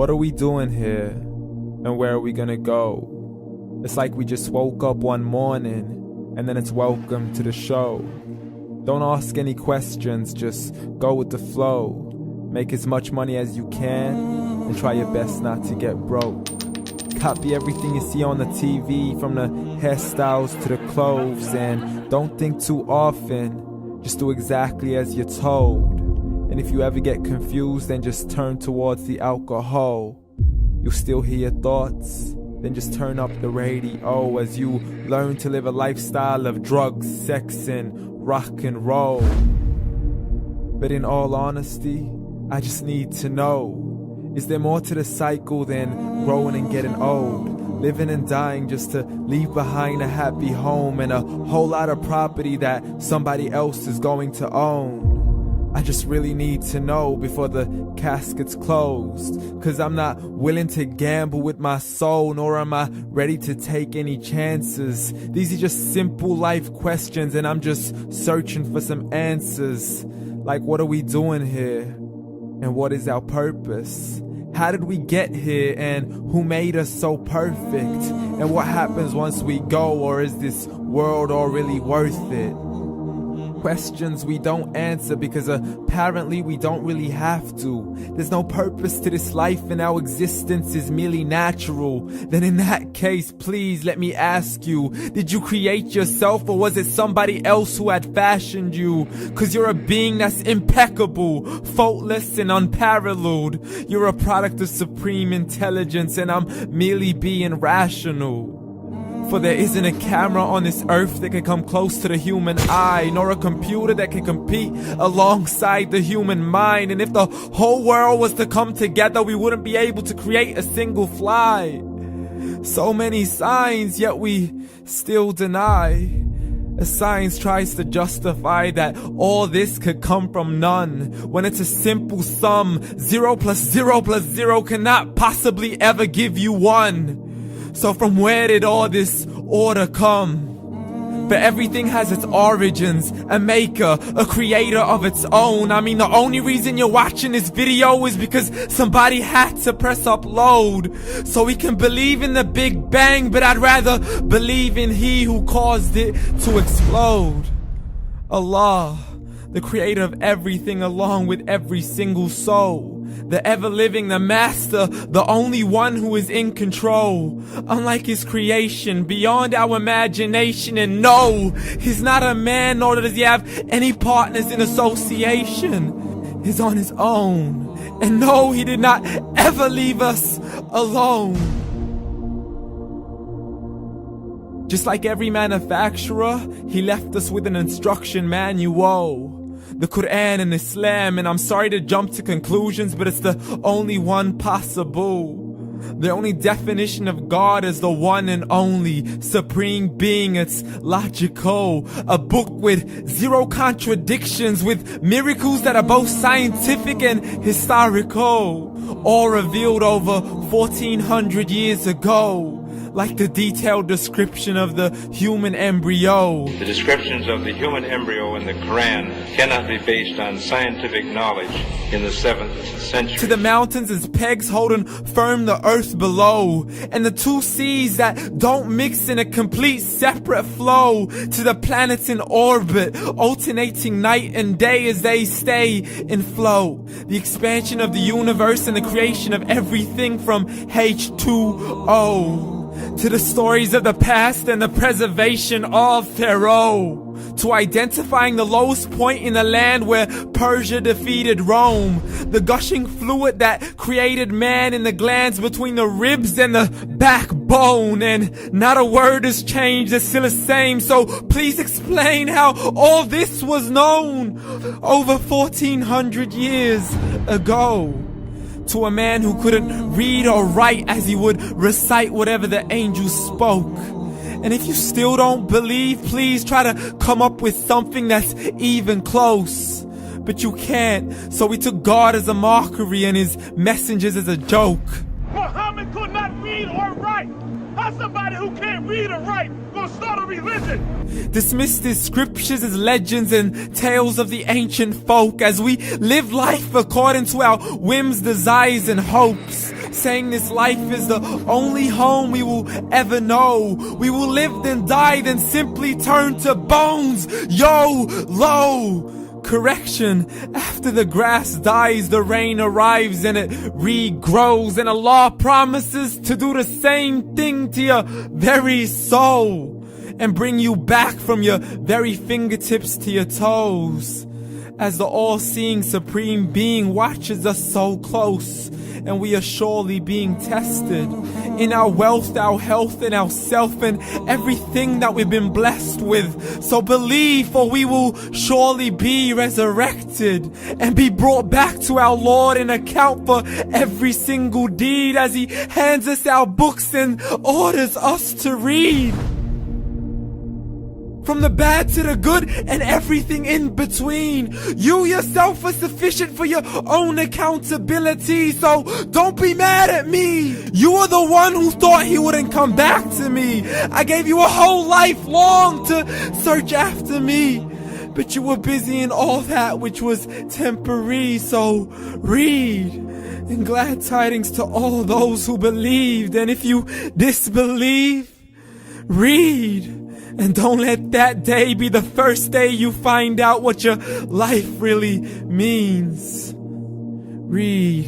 What are we doing here? And where are we gonna go? It's like we just woke up one morning, and then it's welcome to the show. Don't ask any questions, just go with the flow. Make as much money as you can, and try your best not to get broke. Copy everything you see on the TV, from the hairstyles to the clothes, and don't think too often, just do exactly as you're told. And if you ever get confused, then just turn towards the alcohol. You'll still hear your thoughts, then just turn up the radio as you learn to live a lifestyle of drugs, sex, and rock and roll. But in all honesty, I just need to know, is there more to the cycle than growing and getting old? Living and dying just to leave behind a happy home and a whole lot of property that somebody else is going to own. I just really need to know before the casket's closed, 'cause I'm not willing to gamble with my soul, nor am I ready to take any chances. These are just simple life questions, and I'm just searching for some answers. Like, what are we doing here? And what is our purpose? How did we get here, and who made us so perfect? And what happens once we go, or is this world all really worth it? Questions we don't answer because apparently we don't really have to. There's no purpose to this life and our existence is merely natural. Then in that case, please let me ask you, did you create yourself, or was it somebody else who had fashioned you? 'Cause you're a being that's impeccable, faultless and unparalleled. You're a product of supreme intelligence, and I'm merely being rational. For there isn't a camera on this earth that can come close to the human eye, nor a computer that can compete alongside the human mind. And if the whole world was to come together, we wouldn't be able to create a single fly. So many signs, yet we still deny. As science tries to justify that all this could come from none, when it's a simple sum. 0 plus 0 plus 0 cannot possibly ever give you 1. So from where did all this order come? But everything has its origins, a maker, a creator of its own. I mean, the only reason you're watching this video is because somebody had to press upload. So we can believe in the Big Bang, but I'd rather believe in He who caused it to explode. Allah, the creator of everything along with every single soul. The ever-living, the master, the only one who is in control. Unlike his creation, beyond our imagination. And no, he's not a man, nor does he have any partners in association. He's on his own. And no, he did not ever leave us alone. Just like every manufacturer, he left us with an instruction manual. The Quran and Islam, and I'm sorry to jump to conclusions, but it's the only one possible. The only definition of God is the one and only supreme being. It's logical, a book with 0 contradictions, with miracles that are both scientific and historical, all revealed over 1400 years ago. Like the detailed description of the human embryo. The descriptions of the human embryo in the Quran cannot be based on scientific knowledge in the 7th century. To the mountains as pegs holding firm the earth below, and the 2 seas that don't mix in a complete separate flow. To the planets in orbit, alternating night and day as they stay in flow. The expansion of the universe and the creation of everything from H2O. To the stories of the past and the preservation of Pharaoh. To identifying the lowest point in the land where Persia defeated Rome. The gushing fluid that created man in the glands between the ribs and the backbone. And not a word has changed, it's still the same. So please explain how all this was known over 1400 years ago. To a man who couldn't read or write as he would recite whatever the angels spoke. And if you still don't believe, please try to come up with something that's even close. But you can't, so we took God as a mockery and his messengers as a joke. Muhammad could not read or write. How's somebody who can't read or write gonna start a religion? Dismissed his scriptures as legends and tales of the ancient folk as we live life according to our whims, desires, and hopes. saying this life is the only home we will ever know. We will live then die, then simply turn to bones. YOLO! Correction, after the grass dies, the rain arrives and it regrows, and Allah promises to do the same thing to your very soul and bring you back from your very fingertips to your toes, as the all-seeing supreme being watches us so close, and we are surely being tested in our wealth, our health, and our self, and everything that we've been blessed with. So believe, for we will surely be resurrected and be brought back to our Lord and account for every single deed, as He hands us our books and orders us to read. From the bad to the good and everything in between. You yourself are sufficient for your own accountability, so don't be mad at me. You are the one who thought He wouldn't come back to me. I gave you a whole life long to search after me, but you were busy in all that which was temporary. So read, and glad tidings to all those who believed. And if you disbelieve, read. And don't let that day be the first day you find out what your life really means. Read.